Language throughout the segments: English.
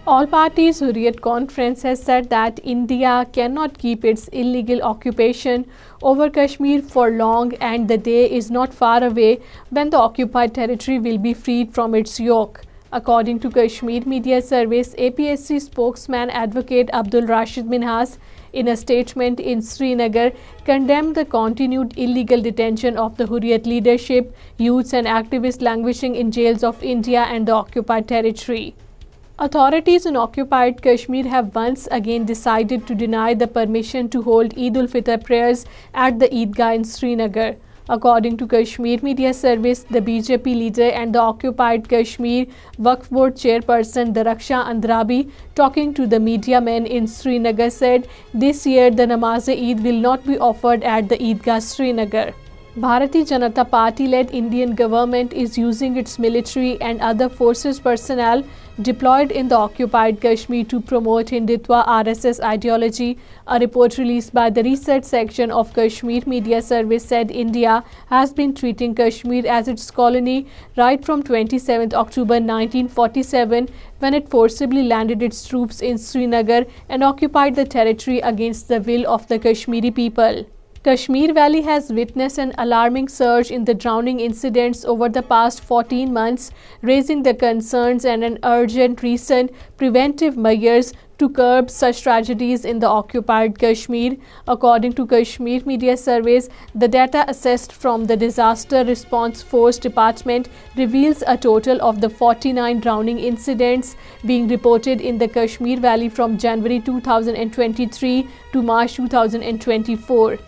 All parties Hurriyat conference has said that India cannot keep its illegal occupation over Kashmir for long, and the day is not far away when the occupied territory will be freed from its yoke. According to Kashmir Media Service, APSC spokesman Advocate Abdul Rashid Minhas, in a statement in Srinagar, condemned the continued illegal detention of the Hurriyat leadership, youths and activists languishing in jails of India and the occupied territory. Authorities in occupied Kashmir have once again decided to deny the permission to hold Eid ul-Fitr prayers at the Eidgah in Srinagar. According to Kashmir Media Service, the BJP leader and the occupied Kashmir Waqf Board chairperson Daraksha Andrabi, talking to the media men in Srinagar, said this year the Namaz-e-Eid will not be offered at the Eidgah Srinagar. Bharatiya Janata Party-led Indian government is using its military and other forces personnel deployed in the occupied Kashmir to promote Hindutva RSS ideology. A report released by the research section of Kashmir Media Service said India has been treating Kashmir as its colony right from 27 October 1947, when it forcibly landed its troops in Srinagar and occupied the territory against the will of the Kashmiri people. Kashmir Valley has witnessed an alarming surge in the drowning incidents over the past 14 months, raising the concerns and an urgent recent preventive measures to curb such tragedies in the occupied Kashmir. According to Kashmir Media Service, the data assessed from the Disaster Response Force Department reveals a total of the 49 drowning incidents being reported in the Kashmir Valley from January 2023 to March 2024.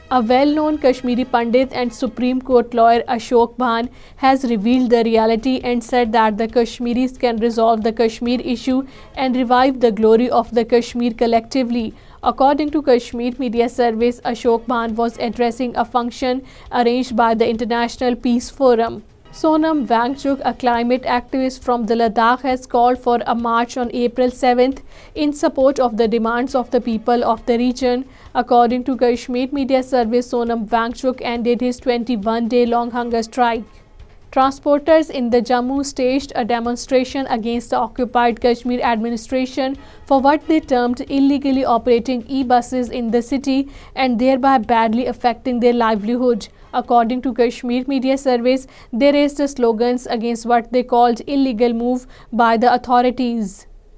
A well-known Kashmiri Pandit and Supreme Court lawyer Ashok Bhan has revealed the reality and said that the Kashmiris can resolve the Kashmir issue and revive the glory of the Kashmir collectively. According to Kashmir Media Service, Ashok Bhan was addressing a function arranged by the International Peace Forum. Sonam Wangchuk, a climate activist from the Ladakh, has called for a march on April 7th in support of the demands of the people of the region. According to Kashmir Media Service, Sonam Wangchuk ended his 21-day-long hunger strike. Transporters in the Jammu staged a demonstration against the occupied Kashmir administration for what they termed illegally operating e-buses in the city and thereby badly affecting their livelihood. According to Kashmir Media Service, they raised the slogans against what they called illegal move by the authorities.